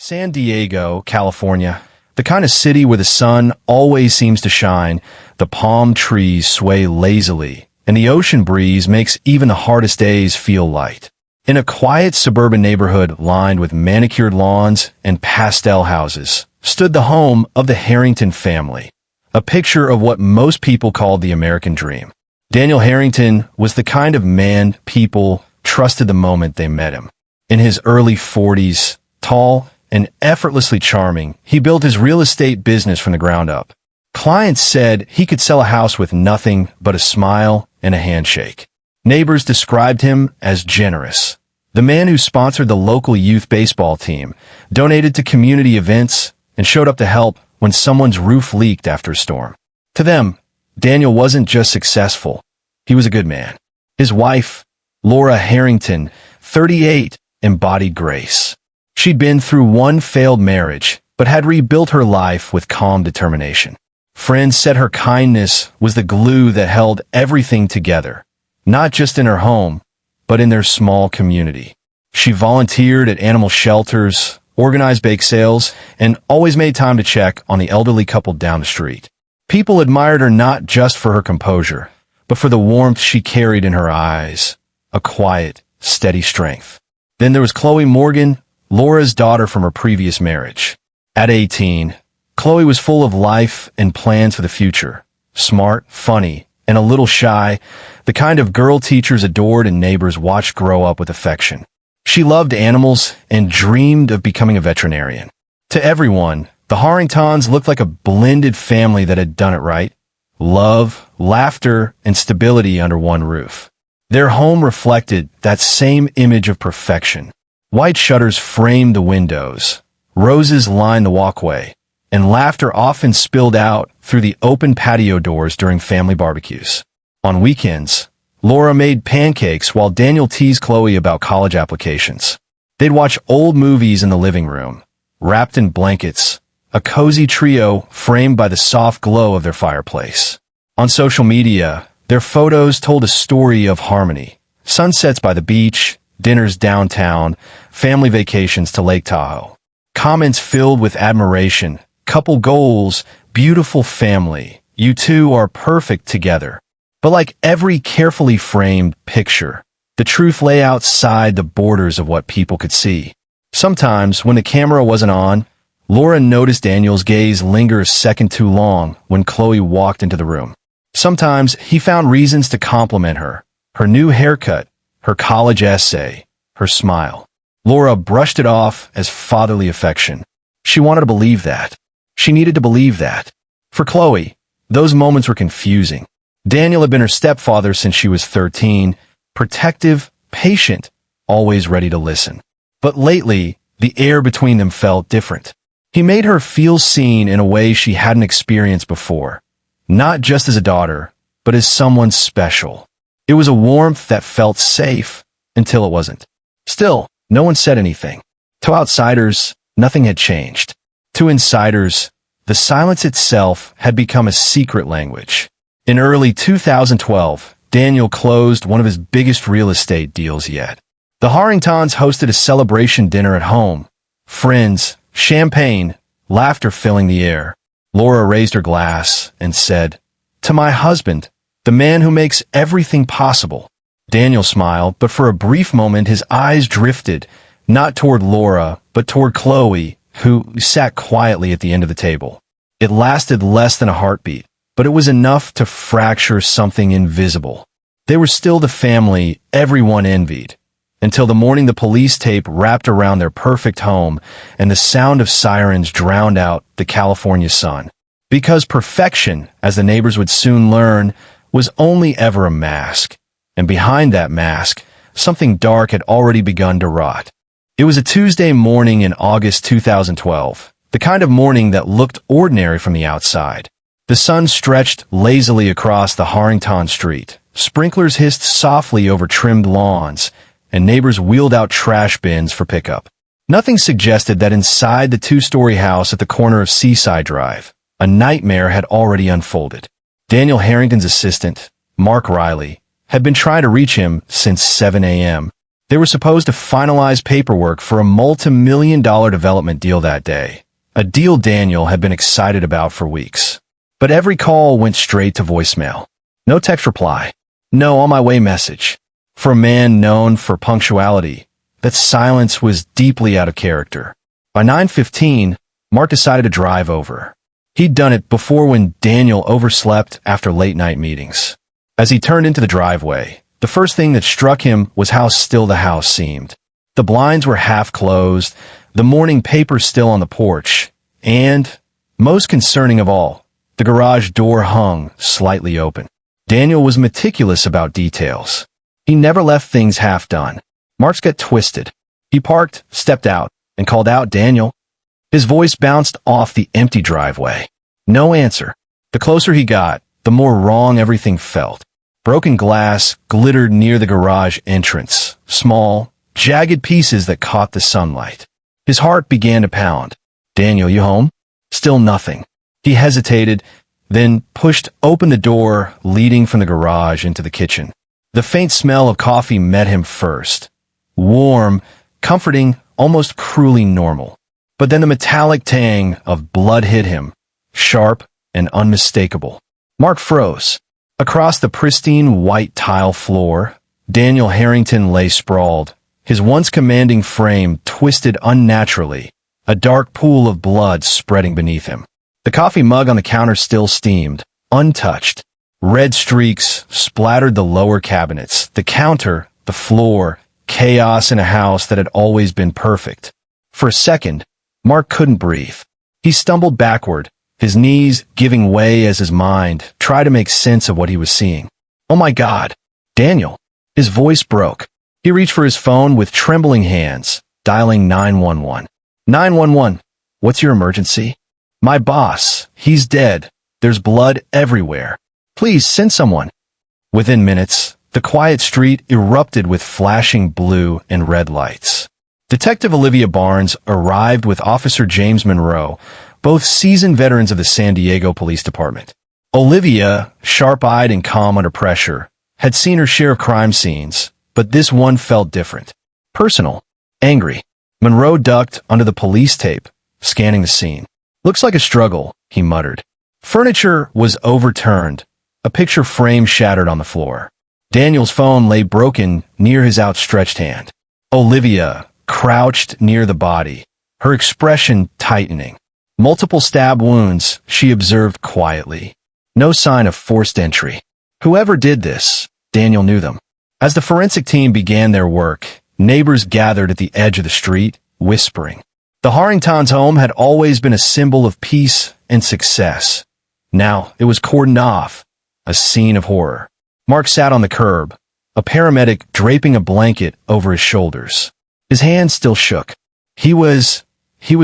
San Diego, California, the kind of city where the sun always seems to shine, the palm trees sway lazily, and the ocean breeze makes even the hardest days feel light. In a quiet suburban neighborhood lined with manicured lawns and pastel houses, stood the home of the Harrington family, a picture of what most people called the American dream. Daniel Harrington was the kind of man people trusted the moment they met him. In his early 40s, tall and effortlessly charming, he built his real estate business from the ground up. Clients said he could sell a house with nothing but a smile and a handshake. Neighbors described him as generous. The man who sponsored the local youth baseball team, donated to community events, and showed up to help when someone's roof leaked after a storm. To them, Daniel wasn't just successful, he was a good man. His wife, Laura Harrington, 38, embodied grace. She'd been through one failed marriage, but had rebuilt her life with calm determination. Friends said her kindness was the glue that held everything together, not just in her home, but in their small community. She volunteered at animal shelters, organized bake sales, and always made time to check on the elderly couple down the street. People admired her not just for her composure, but for the warmth she carried in her eyes, a quiet, steady strength. Then there was Chloe Morgan, Laura's daughter from her previous marriage. At 18, Chloe was full of life and plans for the future. Smart, funny, and a little shy, the kind of girl teachers adored and neighbors watched grow up with affection. She loved animals and dreamed of becoming a veterinarian. To everyone, the Harringtons looked like a blended family that had done it right. Love, laughter, and stability under one roof. Their home reflected that same image of perfection. White shutters framed the windows, roses lined the walkway, and laughter often spilled out through the open patio doors during family barbecues. On weekends, Laura made pancakes while Daniel teased Chloe about college applications. They'd watch old movies in the living room, wrapped in blankets, a cozy trio framed by the soft glow of their fireplace. On social media, their photos told a story of harmony. Sunsets by the beach, dinners downtown, family vacations to Lake Tahoe. Comments filled with admiration, couple goals, beautiful family, you two are perfect together. But like every carefully framed picture, the truth lay outside the borders of what people could see. Sometimes, when the camera wasn't on, Laura noticed Daniel's gaze linger a second too long when Chloe walked into the room. Sometimes he found reasons to compliment her new haircut, her college essay, her smile. Laura brushed it off as fatherly affection. She wanted to believe that. She needed to believe that. For Chloe, those moments were confusing. Daniel had been her stepfather since she was 13, protective, patient, always ready to listen. But lately, the air between them felt different. He made her feel seen in a way she hadn't experienced before, not just as a daughter, but as someone special. It was a warmth that felt safe until it wasn't. Still, no one said anything. To outsiders, nothing had changed. To insiders, the silence itself had become a secret language. In early 2012, Daniel closed one of his biggest real estate deals yet. The Harringtons hosted a celebration dinner at home. Friends, champagne, laughter filling the air. Laura raised her glass and said, "To my husband, the man who makes everything possible." Daniel smiled, but for a brief moment his eyes drifted, not toward Laura, but toward Chloe, who sat quietly at the end of the table. It lasted less than a heartbeat, but it was enough to fracture something invisible. They were still the family everyone envied, until the morning the police tape wrapped around their perfect home and the sound of sirens drowned out the California sun. Because perfection, as the neighbors would soon learn, was only ever a mask. And behind that mask, something dark had already begun to rot. It was a Tuesday morning in August 2012, the kind of morning that looked ordinary from the outside. The sun stretched lazily across the Harrington street, sprinklers hissed softly over trimmed lawns, and neighbors wheeled out trash bins for pickup. Nothing suggested that inside the two-story house at the corner of Seaside Drive, a nightmare had already unfolded. Daniel Harrington's assistant, Mark Riley, had been trying to reach him since 7 a.m. They were supposed to finalize paperwork for a multi-million-dollar development deal that day, a deal Daniel had been excited about for weeks. But every call went straight to voicemail. No text reply. No on my way message. For a man known for punctuality, that silence was deeply out of character. By 9:15, Mark decided to drive over. He'd done it before when Daniel overslept after late-night meetings. As he turned into the driveway, the first thing that struck him was how still the house seemed. The blinds were half closed, the morning paper still on the porch, and, most concerning of all, the garage door hung slightly open. Daniel was meticulous about details. He never left things half done. Mark's got twisted. He parked, stepped out, and called out, "Daniel." His voice bounced off the empty driveway. No answer. The closer he got, the more wrong everything felt. Broken glass glittered near the garage entrance, small, jagged pieces that caught the sunlight. His heart began to pound. "Daniel, you home?" Still nothing. He hesitated, then pushed open the door leading from the garage into the kitchen. The faint smell of coffee met him first. Warm, comforting, almost cruelly normal. But then the metallic tang of blood hit him, sharp and unmistakable. Mark froze. Across the pristine white tile floor, Daniel Harrington lay sprawled, his once commanding frame twisted unnaturally, a dark pool of blood spreading beneath him. The coffee mug on the counter still steamed, untouched. Red streaks splattered the lower cabinets, the counter, the floor, chaos in a house that had always been perfect. For a second, Mark couldn't breathe. He stumbled backward, his knees giving way as his mind tried to make sense of what he was seeing. "Oh my God, Daniel!" His voice broke. He reached for his phone with trembling hands, dialing 911. 911, what's your emergency? "My boss, he's dead. There's blood everywhere. Please send someone." Within minutes, the quiet street erupted with flashing blue and red lights. Detective Olivia Barnes arrived with Officer James Monroe, both seasoned veterans of the San Diego Police Department. Olivia, sharp-eyed and calm under pressure, had seen her share of crime scenes, but this one felt different. Personal. Angry. Monroe ducked under the police tape, scanning the scene. "Looks like a struggle," he muttered. Furniture was overturned, a picture frame shattered on the floor. Daniel's phone lay broken near his outstretched hand. Olivia crouched near the body, her expression tightening. Multiple stab wounds, she observed quietly. No sign of forced entry. Whoever did this, Daniel knew them. As the forensic team began their work, neighbors gathered at the edge of the street, whispering. The Harringtons' home had always been a symbol of peace and success. Now it was cordoned off, a scene of horror. Mark sat on the curb, a paramedic draping a blanket over his shoulders. His hands still shook. He was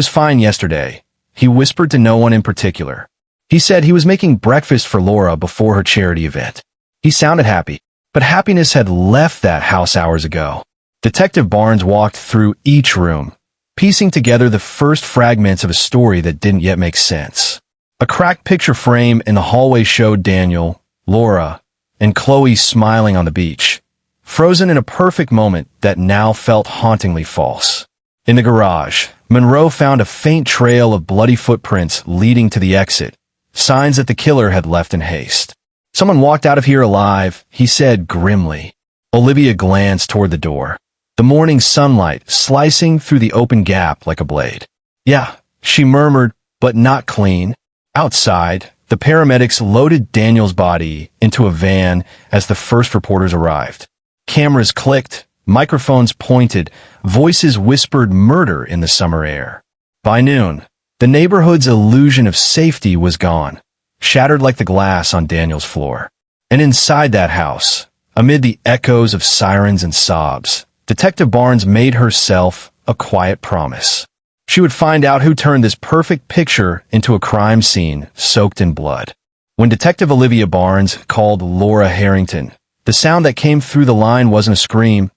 fine yesterday. He whispered to no one in particular. He said he was making breakfast for Laura before her charity event. He sounded happy, but happiness had left that house hours ago. Detective Barnes walked through each room, piecing together the first fragments of a story that didn't yet make sense. A cracked picture frame in the hallway showed Daniel, Laura, and Chloe smiling on the beach, frozen in a perfect moment that now felt hauntingly false. In the garage, Monroe found a faint trail of bloody footprints leading to the exit, signs that the killer had left in haste. "Someone walked out of here alive," he said grimly. Olivia glanced toward the door, the morning sunlight slicing through the open gap like a blade. "Yeah," she murmured, "but not clean." Outside, the paramedics loaded Daniel's body into a van as the first reporters arrived. Cameras clicked, microphones pointed, voices whispered murder in the summer air. By noon, the neighborhood's illusion of safety was gone, shattered like the glass on Daniel's floor. And inside that house, amid the echoes of sirens and sobs, Detective Barnes made herself a quiet promise. She would find out who turned this perfect picture into a crime scene soaked in blood. When Detective Olivia Barnes called Laura Harrington, the sound that came through the line wasn't a scream,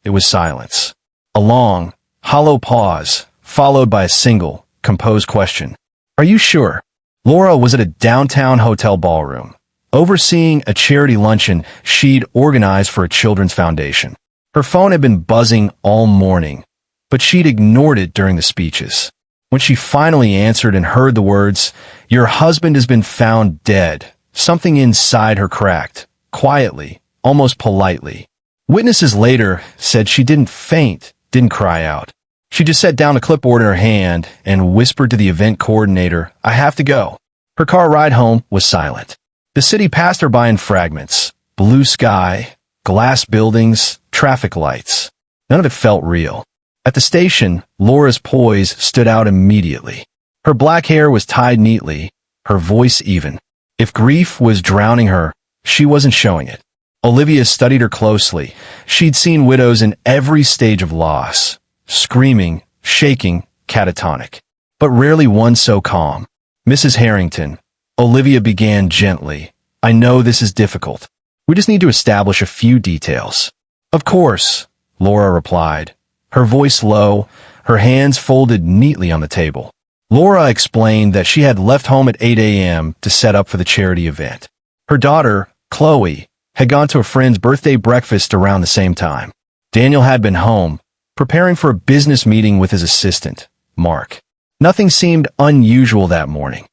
it was silence. A long, hollow pause, followed by a single, composed question. "Are you sure?" Laura was at a downtown hotel ballroom, overseeing a charity luncheon she'd organized for a children's foundation. Her phone had been buzzing all morning, but she'd ignored it during the speeches. When she finally answered and heard the words, "Your husband has been found dead," something inside her cracked, quietly, almost politely. Witnesses later said she didn't faint, didn't cry out. She just set down a clipboard in her hand and whispered to the event coordinator, "I have to go." Her car ride home was silent. The city passed her by in fragments. Blue sky, glass buildings, traffic lights. None of it felt real. At the station, Laura's poise stood out immediately. Her black hair was tied neatly, her voice even. If grief was drowning her, she wasn't showing it. Olivia studied her closely. She'd seen widows in every stage of loss, screaming, shaking, catatonic, but rarely one so calm. "Mrs. Harrington," Olivia began gently, "I know this is difficult. We just need to establish a few details." "Of course," Laura replied, her voice low, her hands folded neatly on the table. Laura explained that she had left home at 8 a.m. to set up for the charity event. Her daughter, Chloe, had gone to a friend's birthday breakfast around the same time. Daniel had been home, preparing for a business meeting with his assistant, Mark. Nothing seemed unusual that morning.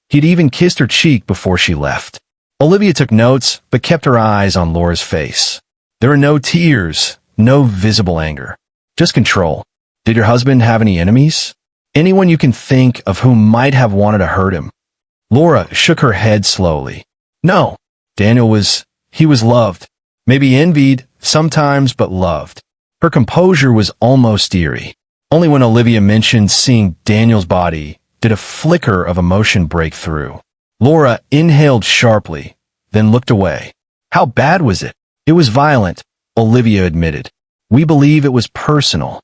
He'd even kissed her cheek before she left. Olivia took notes, but kept her eyes on Laura's face. There were no tears, no visible anger, just control. "Did your husband have any enemies? Anyone you can think of who might have wanted to hurt him?" Laura shook her head slowly. "No. Daniel he was loved. Maybe envied, sometimes, but loved." Her composure was almost eerie. Only when Olivia mentioned seeing Daniel's body did a flicker of emotion break through. Laura inhaled sharply, then looked away. "How bad was it?" "It was violent," Olivia admitted. "We believe it was personal."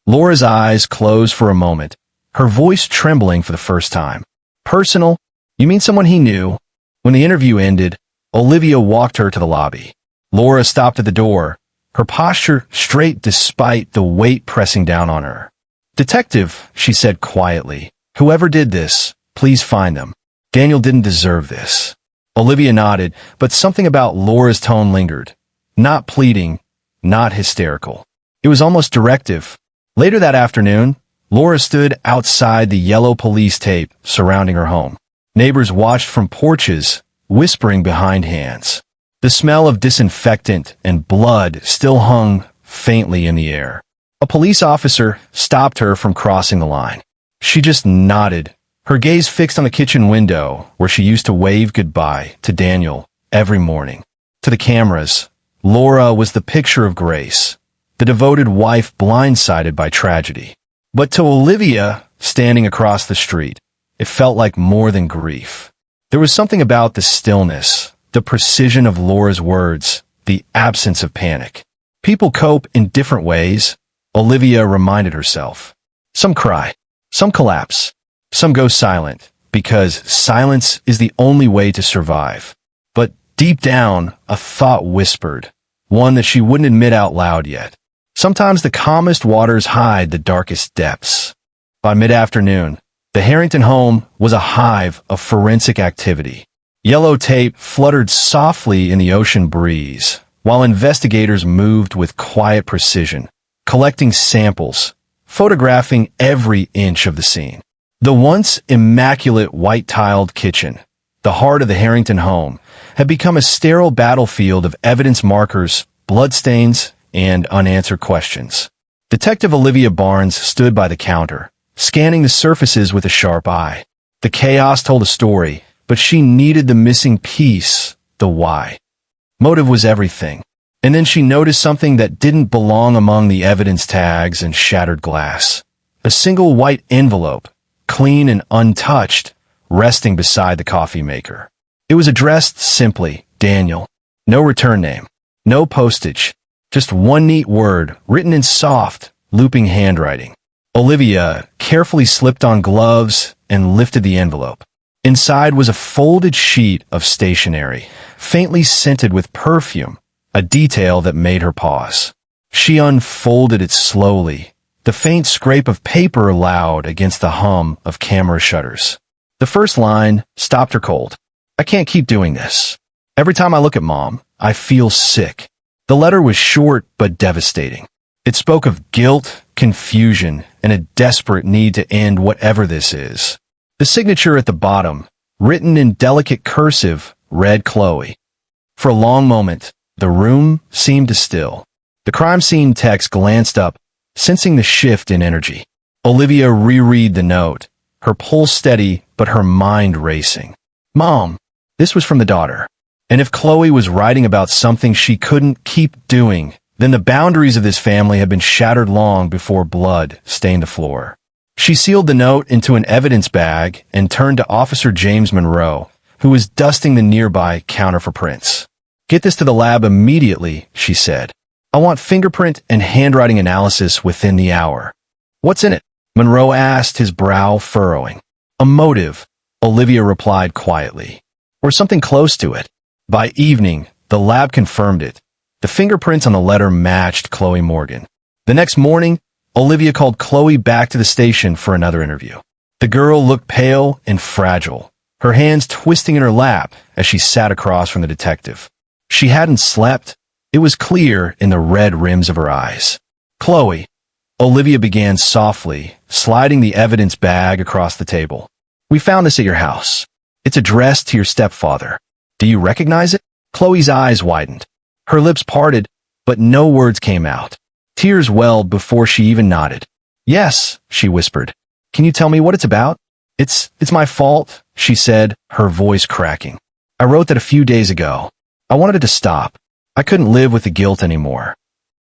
Laura's eyes closed for a moment, her voice trembling for the first time. "Personal? You mean someone he knew?" When the interview ended, Olivia walked her to the lobby. Laura stopped at the door, her posture straight despite the weight pressing down on her. "Detective," she said quietly, "whoever did this, please find them. Daniel didn't deserve this." Olivia nodded, but something about Laura's tone lingered. Not pleading, not hysterical. It was almost directive. Later that afternoon, Laura stood outside the yellow police tape surrounding her home. Neighbors watched from porches, whispering behind hands. The smell of disinfectant and blood still hung faintly in the air. A police officer stopped her from crossing the line. She just nodded, her gaze fixed on the kitchen window where she used to wave goodbye to Daniel every morning. To the cameras, Laura was the picture of grace, the devoted wife blindsided by tragedy. But to Olivia, standing across the street, it felt like more than grief. There was something about the stillness, the precision of Laura's words, the absence of panic. People cope in different ways, Olivia reminded herself. Some cry, some collapse, some go silent, because silence is the only way to survive. But deep down, a thought whispered, one that she wouldn't admit out loud yet. Sometimes the calmest waters hide the darkest depths. By mid-afternoon, the Harrington home was a hive of forensic activity. Yellow tape fluttered softly in the ocean breeze, while investigators moved with quiet precision, collecting samples, photographing every inch of the scene. The once immaculate white-tiled kitchen, the heart of the Harrington home, had become a sterile battlefield of evidence markers, bloodstains, and unanswered questions. Detective Olivia Barnes stood by the counter, scanning the surfaces with a sharp eye. The chaos told a story, but she needed the missing piece, the why. Motive was everything. And then she noticed something that didn't belong among the evidence tags and shattered glass. A single white envelope, clean and untouched, resting beside the coffee maker. It was addressed simply, Daniel. No return name, no postage, just one neat word written in soft, looping handwriting. Olivia carefully slipped on gloves and lifted the envelope. Inside was a folded sheet of stationery, faintly scented with perfume, a detail that made her pause. She unfolded it slowly, the faint scrape of paper loud against the hum of camera shutters. The first line stopped her cold. "I can't keep doing this. Every time I look at Mom, I feel sick." The letter was short but devastating. It spoke of guilt, confusion, and a desperate need to end whatever this is. The signature at the bottom, written in delicate cursive, read Chloe. For a long moment, the room seemed to still. The crime scene tech glanced up, sensing the shift in energy. Olivia reread the note, her pulse steady but her mind racing. Mom, this was from the daughter. And if Chloe was writing about something she couldn't keep doing, then the boundaries of this family had been shattered long before blood stained the floor. She sealed the note into an evidence bag and turned to Officer James Monroe, who was dusting the nearby counter for prints. Get this to the lab immediately, she said. I want fingerprint and handwriting analysis within the hour. What's in it? Monroe asked, his brow furrowing. A motive, Olivia replied quietly. Or something close to it. By evening, the lab confirmed it. The fingerprints on the letter matched Chloe Morgan. The next morning, Olivia called Chloe back to the station for another interview. The girl looked pale and fragile, her hands twisting in her lap as she sat across from the detective. She hadn't slept. It was clear in the red rims of her eyes. Chloe, Olivia began softly, sliding the evidence bag across the table. We found this at your house. It's addressed to your stepfather. Do you recognize it? Chloe's eyes widened. Her lips parted, but no words came out. Tears welled before she even nodded. Yes, she whispered. Can you tell me what it's about? It's my fault, she said, her voice cracking. I wrote that a few days ago. I wanted it to stop. I couldn't live with the guilt anymore.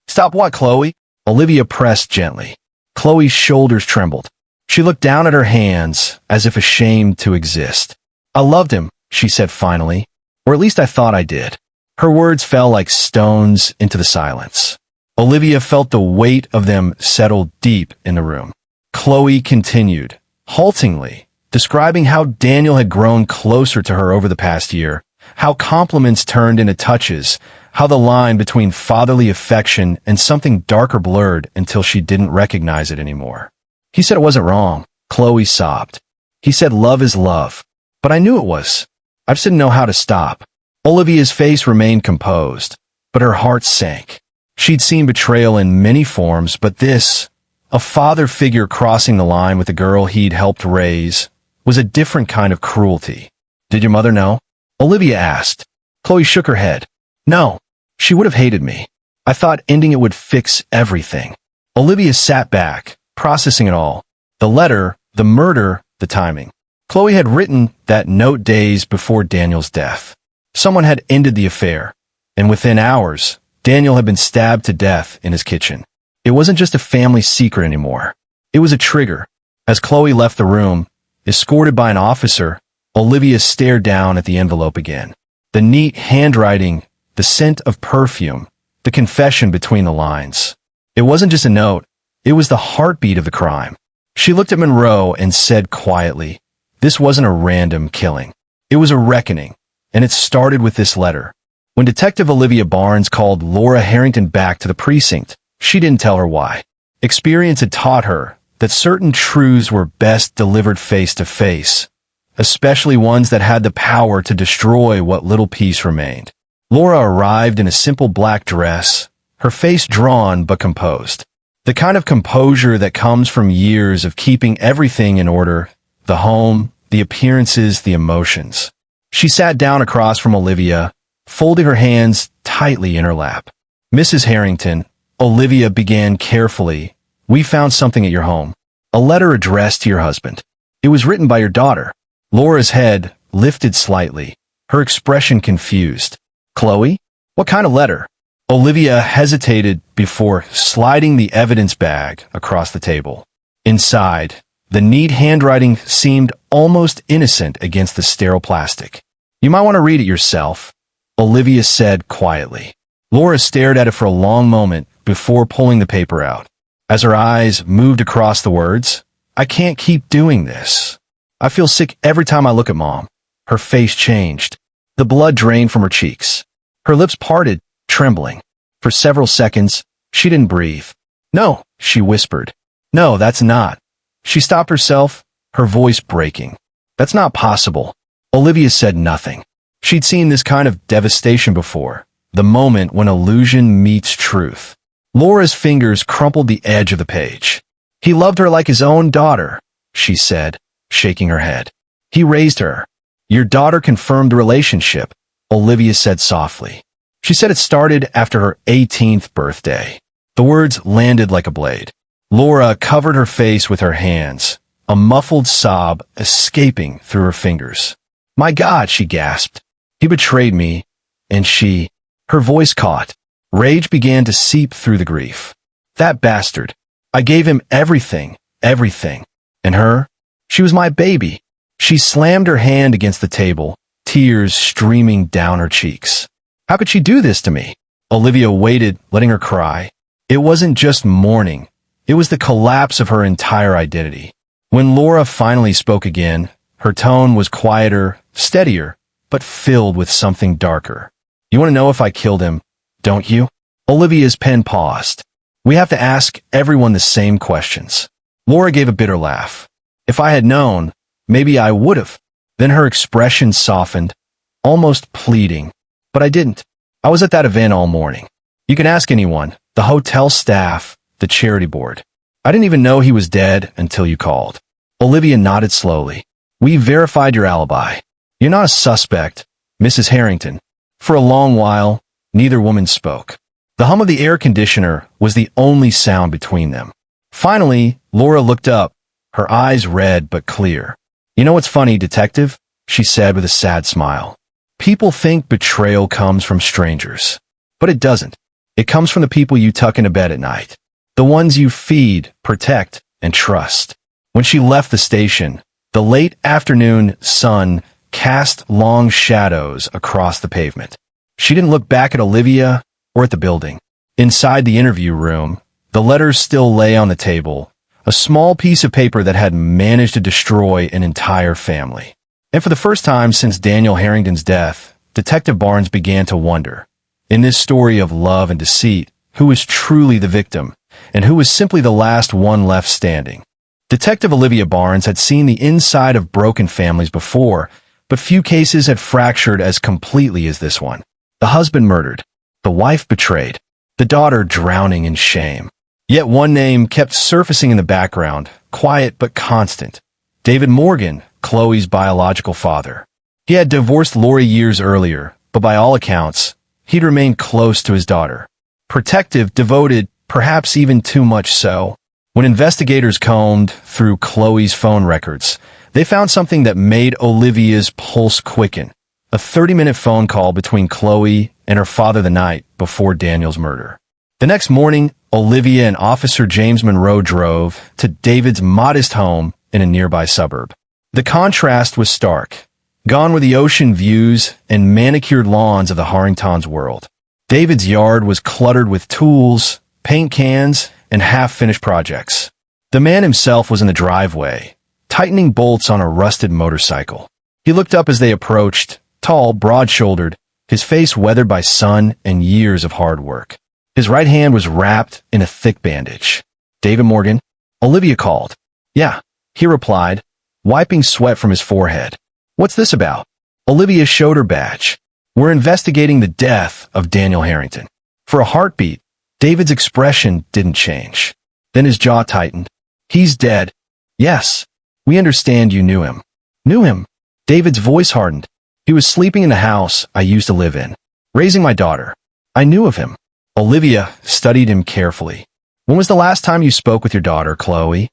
Stop what, Chloe? Olivia pressed gently. Chloe's shoulders trembled. She looked down at her hands, as if ashamed to exist. I loved him, she said finally. Or at least I thought I did. Her words fell like stones into the silence. Olivia felt the weight of them settle deep in the room. Chloe continued, haltingly, describing how Daniel had grown closer to her over the past year, how compliments turned into touches, how the line between fatherly affection and something darker blurred until she didn't recognize it anymore. He said it wasn't wrong, Chloe sobbed. He said love is love. But I knew it was. I just didn't know how to stop. Olivia's face remained composed, but her heart sank. She'd seen betrayal in many forms, but this, a father figure crossing the line with a girl he'd helped raise, was a different kind of cruelty. Did your mother know? Olivia asked. Chloe shook her head. No, she would have hated me. I thought ending it would fix everything. Olivia sat back, processing it all. The letter, the murder, the timing. Chloe had written that note days before Daniel's death. Someone had ended the affair, and within hours, Daniel had been stabbed to death in his kitchen. It wasn't just a family secret anymore. It was a trigger. As Chloe left the room, escorted by an officer, Olivia stared down at the envelope again. The neat handwriting, the scent of perfume, the confession between the lines. It wasn't just a note. It was the heartbeat of the crime. She looked at Monroe and said quietly, this wasn't a random killing. It was a reckoning, and it started with this letter. When Detective Olivia Barnes called Laura Harrington back to the precinct, she didn't tell her why. Experience had taught her that certain truths were best delivered face to face, especially ones that had the power to destroy what little peace remained. Laura arrived in a simple black dress, her face drawn but composed. The kind of composure that comes from years of keeping everything in order, the home, the appearances, the emotions. She sat down across from Olivia, folding her hands tightly in her lap. Mrs. Harrington, Olivia began carefully, we found something at your home. A letter addressed to your husband. It was written by your daughter. Laura's head lifted slightly, her expression confused. Chloe? What kind of letter? Olivia hesitated before sliding the evidence bag across the table. Inside, the neat handwriting seemed almost innocent against the sterile plastic. You might want to read it yourself, Olivia said quietly. Laura stared at it for a long moment before pulling the paper out. As her eyes moved across the words, I can't keep doing this. I feel sick every time I look at Mom. Her face changed. The blood drained from her cheeks. Her lips parted, trembling. For several seconds, she didn't breathe. No, she whispered. No, that's not. She stopped herself, her voice breaking. That's not possible. Olivia said nothing. She'd seen this kind of devastation before. The moment when illusion meets truth. Laura's fingers crumpled the edge of the page. He loved her like his own daughter, she said, shaking her head. He raised her. Your daughter confirmed the relationship, Olivia said softly. She said it started after her 18th birthday. The words landed like a blade. Laura covered her face with her hands, a muffled sob escaping through her fingers. My God, she gasped. He betrayed me, and she... Her voice caught. Rage began to seep through the grief. That bastard. I gave him everything, everything. And her? She was my baby. She slammed her hand against the table, tears streaming down her cheeks. How could she do this to me? Olivia waited, letting her cry. It wasn't just mourning. It was the collapse of her entire identity. When Laura finally spoke again, her tone was quieter, steadier, but filled with something darker. You want to know if I killed him, don't you? Olivia's pen paused. We have to ask everyone the same questions. Laura gave a bitter laugh. If I had known, maybe I would have. Then her expression softened, almost pleading. But I didn't. I was at that event all morning. You can ask anyone, the hotel staff, the charity board. I didn't even know he was dead until you called. Olivia nodded slowly. We verified your alibi. You're not a suspect, Mrs. Harrington. For a long while, neither woman spoke. The hum of the air conditioner was the only sound between them. Finally, Laura looked up, her eyes red but clear. You know what's funny, detective? She said with a sad smile. People think betrayal comes from strangers. But it doesn't. It comes from the people you tuck into bed at night. The ones you feed, protect, and trust. When she left the station, the late afternoon sun cast long shadows across the pavement. She didn't look back at Olivia or at the building. Inside the interview room, the letters still lay on the table, a small piece of paper that had managed to destroy an entire family. And for the first time since Daniel Harrington's death, Detective Barnes began to wonder, in this story of love and deceit, who was truly the victim, and who was simply the last one left standing. Detective Olivia Barnes had seen the inside of broken families before, but few cases had fractured as completely as this one. The husband murdered, the wife betrayed, the daughter drowning in shame. Yet one name kept surfacing in the background, quiet but constant. David Morgan, Chloe's biological father. He had divorced Lori years earlier, but by all accounts, he'd remained close to his daughter. Protective, devoted, perhaps even too much so. When investigators combed through Chloe's phone records, they found something that made Olivia's pulse quicken. A 30-minute phone call between Chloe and her father the night before Daniel's murder. The next morning, Olivia and Officer James Monroe drove to David's modest home in a nearby suburb. The contrast was stark. Gone were the ocean views and manicured lawns of the Harringtons' world. David's yard was cluttered with tools, paint cans, and half-finished projects. The man himself was in the driveway, tightening bolts on a rusted motorcycle. He looked up as they approached, tall, broad-shouldered, his face weathered by sun and years of hard work. His right hand was wrapped in a thick bandage. David Morgan? Olivia called. Yeah, he replied, wiping sweat from his forehead. What's this about? Olivia showed her badge. We're investigating the death of Daniel Harrington. For a heartbeat, David's expression didn't change. Then his jaw tightened. He's dead. Yes. We understand you knew him. Knew him? David's voice hardened. He was sleeping in the house I used to live in, raising my daughter. I knew of him. Olivia studied him carefully. When was the last time you spoke with your daughter, Chloe?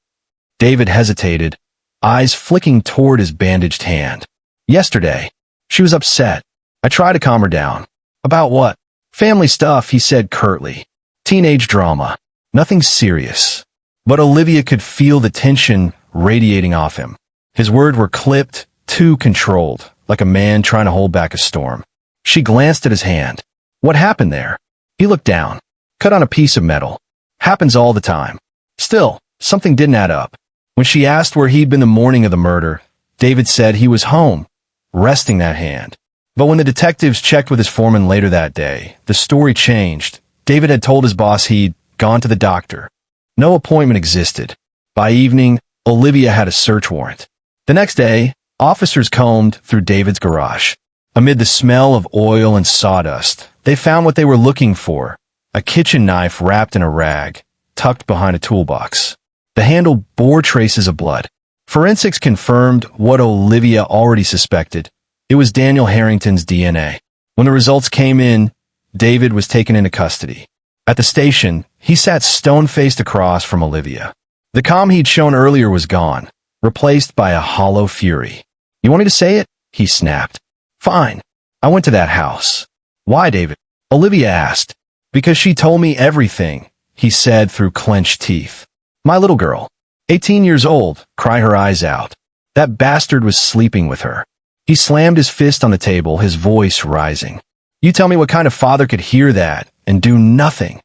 David hesitated, eyes flicking toward his bandaged hand. Yesterday. She was upset. I tried to calm her down. About what? Family stuff, he said curtly. Teenage drama. Nothing serious. But Olivia could feel the tension radiating off him. His words were clipped, too controlled, like a man trying to hold back a storm. She glanced at his hand. What happened there? He looked down. Cut on a piece of metal. Happens all the time. Still, something didn't add up. When she asked where he'd been the morning of the murder, David said he was home, resting that hand. But when the detectives checked with his foreman later that day, the story changed. David had told his boss he'd gone to the doctor. No appointment existed. By evening, Olivia had a search warrant. The next day, officers combed through David's garage. Amid the smell of oil and sawdust, They found what they were looking for, a kitchen knife wrapped in a rag, tucked behind a toolbox. The handle bore traces of blood. Forensics confirmed what Olivia already suspected. It was Daniel Harrington's DNA. When the results came in, David was taken into custody. At the station, he sat stone-faced across from Olivia. The calm he'd shown earlier was gone, replaced by a hollow fury. "You want me to say it?" he snapped. "Fine. I went to that house." "Why, David?" Olivia asked. "Because she told me everything," he said through clenched teeth. "My little girl, 18 years old, cried her eyes out. That bastard was sleeping with her." He slammed his fist on the table, his voice rising. "You tell me what kind of father could hear that and do nothing?"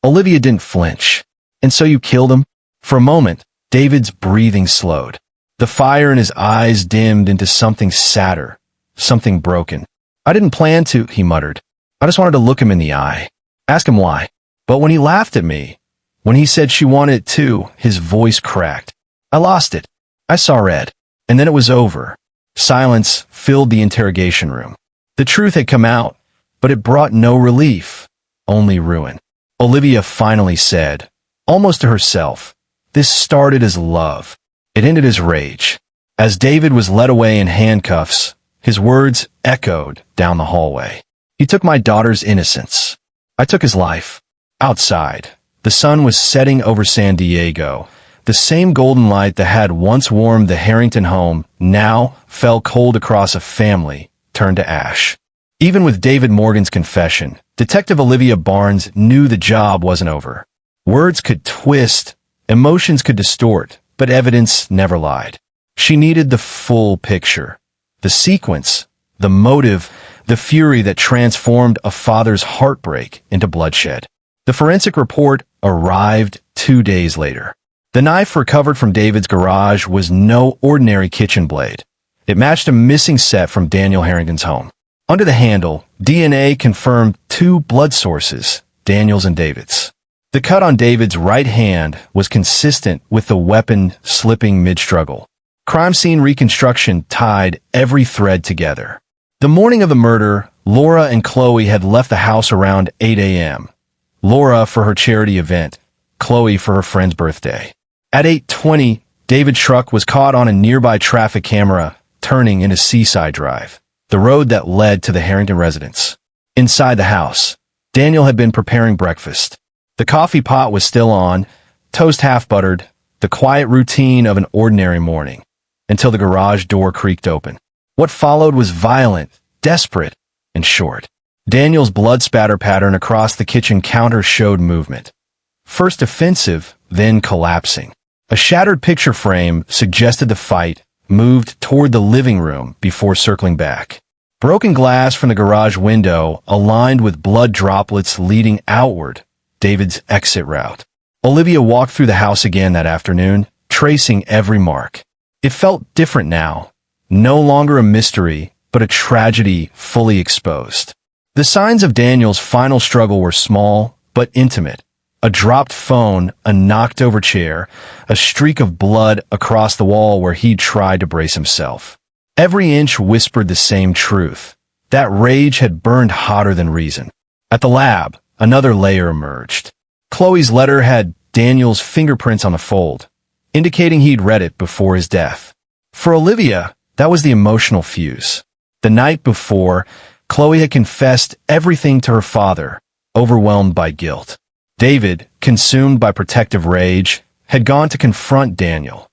Olivia didn't flinch. "And so you killed him?" For a moment, David's breathing slowed. The fire in his eyes dimmed into something sadder, something broken. "I didn't plan to," he muttered. "I just wanted to look him in the eye. Ask him why." But when he laughed at me, when he said she wanted it too, his voice cracked. I lost it. I saw red. And then it was over. Silence filled the interrogation room. The truth had come out, but it brought no relief, only ruin. Olivia finally said, almost to herself, "This started as love. It ended as rage." As David was led away in handcuffs, his words echoed down the hallway. "He took my daughter's innocence. I took his life." Outside, the sun was setting over San Diego. The same golden light that had once warmed the Harrington home now fell cold across a family turned to ash. Even with David Morgan's confession, Detective Olivia Barnes knew the job wasn't over. Words could twist, emotions could distort, but evidence never lied. She needed the full picture, the sequence, the motive, the fury that transformed a father's heartbreak into bloodshed. The forensic report arrived 2 days later. The knife recovered from David's garage was no ordinary kitchen blade. It matched a missing set from Daniel Harrington's home. Under the handle, DNA confirmed 2 blood sources, Daniel's and David's. The cut on David's right hand was consistent with the weapon slipping mid-struggle. Crime scene reconstruction tied every thread together. The morning of the murder, Laura and Chloe had left the house around 8 a.m. Laura for her charity event, Chloe for her friend's birthday. At 8:20, David's truck was caught on a nearby traffic camera, turning into Seaside Drive, the road that led to the Harrington residence. Inside the house, Daniel had been preparing breakfast. The coffee pot was still on, toast half buttered, the quiet routine of an ordinary morning, until the garage door creaked open. What followed was violent, desperate, and short. Daniel's blood spatter pattern across the kitchen counter showed movement. First offensive, then collapsing. A shattered picture frame suggested the fight moved toward the living room before circling back. Broken glass from the garage window aligned with blood droplets leading outward, David's exit route. Olivia walked through the house again that afternoon, tracing every mark. It felt different now. No longer a mystery, but a tragedy fully exposed. The signs of Daniel's final struggle were small, but intimate. A dropped phone, a knocked-over chair, a streak of blood across the wall where he'd tried to brace himself. Every inch whispered the same truth. That rage had burned hotter than reason. At the lab, another layer emerged. Chloe's letter had Daniel's fingerprints on the fold, indicating he'd read it before his death. For Olivia, that was the emotional fuse. The night before, Chloe had confessed everything to her father, overwhelmed by guilt. David, consumed by protective rage, had gone to confront Daniel.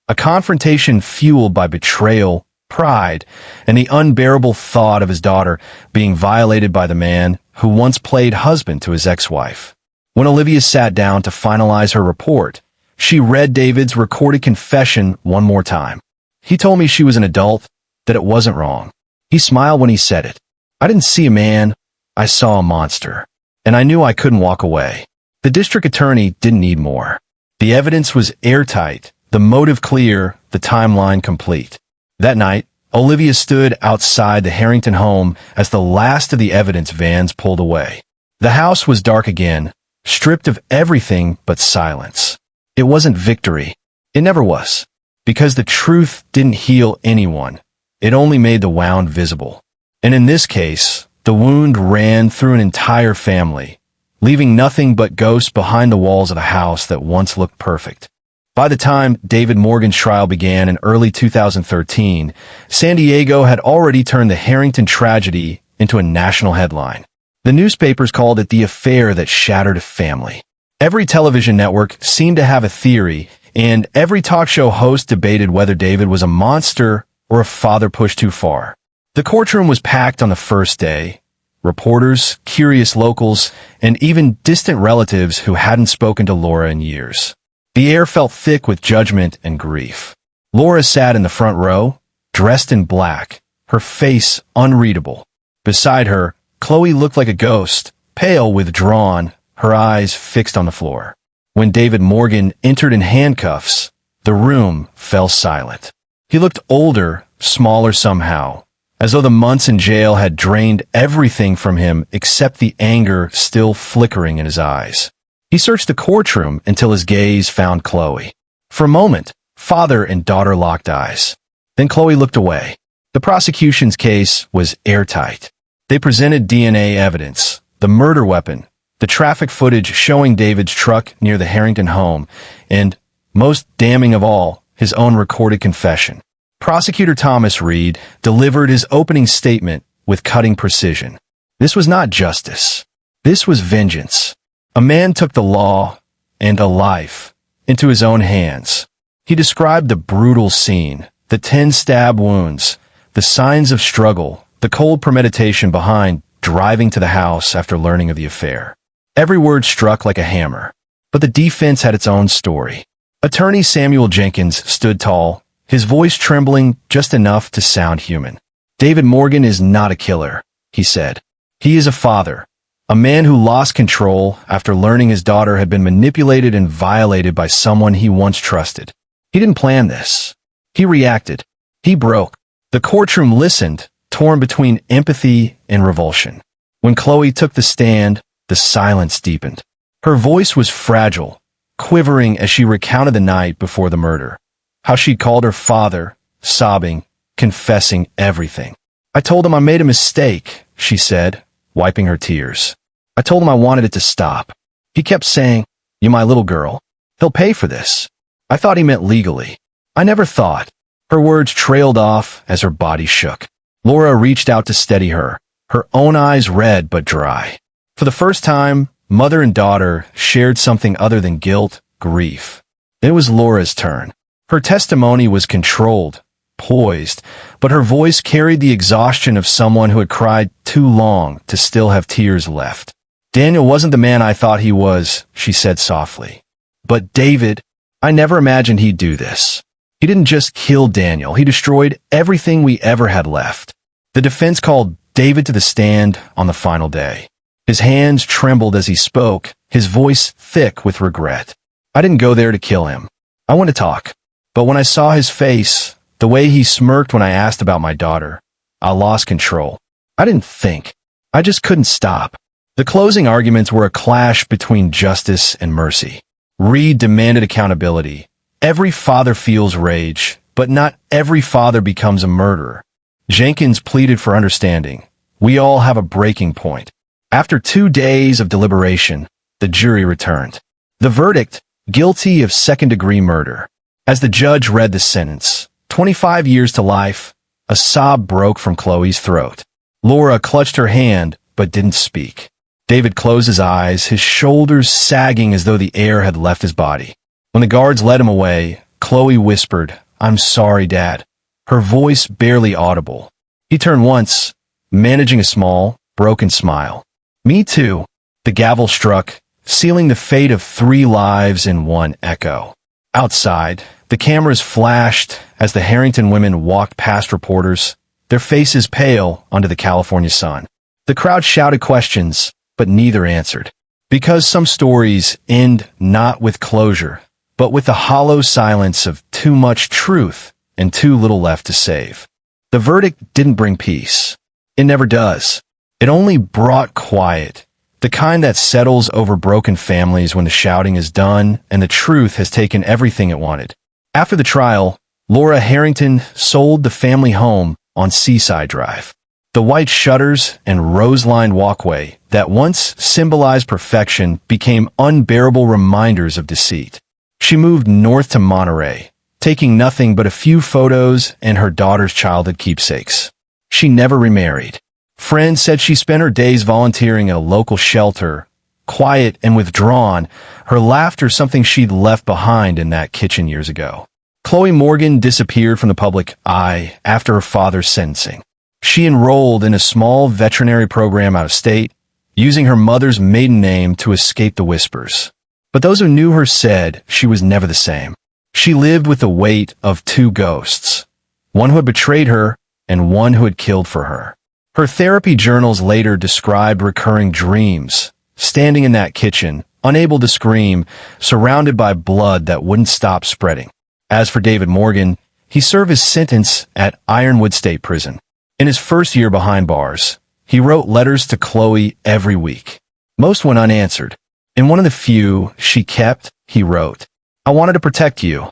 A confrontation fueled by betrayal, pride, and the unbearable thought of his daughter being violated by the man who once played husband to his ex-wife. When Olivia sat down to finalize her report, she read David's recorded confession one more time. He told me she was an adult, that it wasn't wrong. He smiled when he said it. I didn't see a man, I saw a monster. And I knew I couldn't walk away. The district attorney didn't need more. The evidence was airtight, the motive clear, the timeline complete. That night, Olivia stood outside the Harrington home as the last of the evidence vans pulled away. The house was dark again, stripped of everything but silence. It wasn't victory. It never was. Because the truth didn't heal anyone. It only made the wound visible. And in this case, The wound ran through an entire family, leaving nothing but ghosts behind the walls of a house that once looked perfect. By the time David Morgan's trial began in early 2013, San Diego had already turned the Harrington tragedy into a national headline. The newspapers called it the affair that shattered a family. Every television network seemed to have a theory, and every talk show host debated whether David was a monster or a father pushed too far. The courtroom was packed on the first day. Reporters, curious locals, and even distant relatives who hadn't spoken to Laura in years. The air felt thick with judgment and grief. Laura sat in the front row, dressed in black, her face unreadable. Beside her, Chloe looked like a ghost, pale, withdrawn, her eyes fixed on the floor. When David Morgan entered in handcuffs, the room fell silent. He looked older, smaller somehow, as though the months in jail had drained everything from him except the anger still flickering in his eyes. He searched the courtroom until his gaze found Chloe. For a moment, father and daughter locked eyes. Then Chloe looked away. The prosecution's case was airtight. They presented DNA evidence, the murder weapon, the traffic footage showing David's truck near the Harrington home, and, most damning of all, his own recorded confession. Prosecutor Thomas Reed delivered his opening statement with cutting precision. This was not justice. This was vengeance. A man took the law and a life into his own hands. He described the brutal scene, the 10 stab wounds, the signs of struggle, the cold premeditation behind driving to the house after learning of the affair. Every word struck like a hammer. But the defense had its own story. Attorney Samuel Jenkins stood tall, his voice trembling just enough to sound human. David Morgan is not a killer, he said. He is a father, a man who lost control after learning his daughter had been manipulated and violated by someone he once trusted. He didn't plan this. He reacted. He broke. The courtroom listened, torn between empathy and revulsion. When Chloe took the stand, the silence deepened. Her voice was fragile, quivering as she recounted the night before the murder. How she'd called her father, sobbing, confessing everything. I told him I made a mistake, she said, wiping her tears. I told him I wanted it to stop. He kept saying, "You my little girl. He'll pay for this." I thought he meant legally. I never thought. Her words trailed off as her body shook. Laura reached out to steady her, her own eyes red but dry. For the first time, mother and daughter shared something other than guilt, grief. It was Laura's turn. Her testimony was controlled, poised, but her voice carried the exhaustion of someone who had cried too long to still have tears left. Daniel wasn't the man I thought he was, she said softly. But David, I never imagined he'd do this. He didn't just kill Daniel, he destroyed everything we ever had left. The defense called David to the stand on the final day. His hands trembled as he spoke, his voice thick with regret. I didn't go there to kill him. I want to talk. But when I saw his face, the way he smirked when I asked about my daughter, I lost control. I didn't think. I just couldn't stop. The closing arguments were a clash between justice and mercy. Reed demanded accountability. Every father feels rage, but not every father becomes a murderer. Jenkins pleaded for understanding. We all have a breaking point. After 2 days of deliberation, the jury returned. The verdict, guilty of second-degree murder. As the judge read the sentence, 25 years to life, a sob broke from Chloe's throat. Laura clutched her hand, but didn't speak. David closed his eyes, his shoulders sagging as though the air had left his body. When the guards led him away, Chloe whispered, "I'm sorry, Dad," her voice barely audible. He turned once, managing a small, broken smile. "Me too." The gavel struck, sealing the fate of 3 lives in one echo. Outside, the cameras flashed as the Harrington women walked past reporters, their faces pale under the California sun. The crowd shouted questions, but neither answered. Because some stories end not with closure, but with the hollow silence of too much truth and too little left to save. The verdict didn't bring peace. It never does. It only brought quiet, the kind that settles over broken families when the shouting is done and the truth has taken everything it wanted. After the trial, Laura Harrington sold the family home on Seaside Drive. The white shutters and rose-lined walkway that once symbolized perfection became unbearable reminders of deceit. She moved north to Monterey, taking nothing but a few photos and her daughter's childhood keepsakes. She never remarried. Friends said she spent her days volunteering at a local shelter, quiet and withdrawn, her laughter something she'd left behind in that kitchen years ago. Chloe Morgan disappeared from the public eye after her father's sentencing. She enrolled in a small veterinary program out of state, using her mother's maiden name to escape the whispers. But those who knew her said she was never the same. She lived with the weight of two ghosts, one who had betrayed her and one who had killed for her. Her therapy journals later described recurring dreams, standing in that kitchen, unable to scream, surrounded by blood that wouldn't stop spreading. As for David Morgan, he served his sentence at Ironwood State Prison. In his first year behind bars, he wrote letters to Chloe every week. Most went unanswered. In one of the few she kept, he wrote, "I wanted to protect you,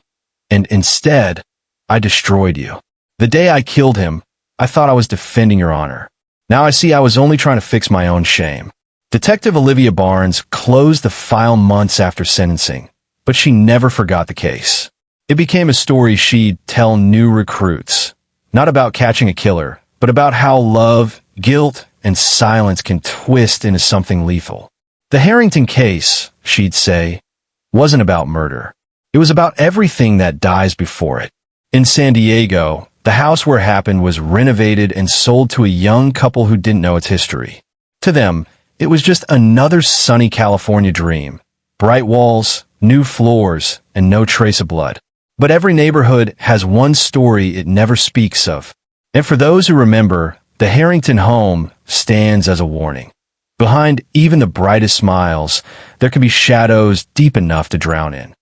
and instead, I destroyed you. The day I killed him, I thought I was defending your honor. Now I see I was only trying to fix my own shame." Detective Olivia Barnes closed the file months after sentencing, but she never forgot the case. It became a story she'd tell new recruits, not about catching a killer, but about how love, guilt, and silence can twist into something lethal. The Harrington case, she'd say, wasn't about murder. It was about everything that dies before it. In San Diego, the house where it happened was renovated and sold to a young couple who didn't know its history. To them, it was just another sunny California dream. Bright walls, new floors, and no trace of blood. But every neighborhood has one story it never speaks of. And for those who remember, the Harrington home stands as a warning. Behind even the brightest smiles, there can be shadows deep enough to drown in.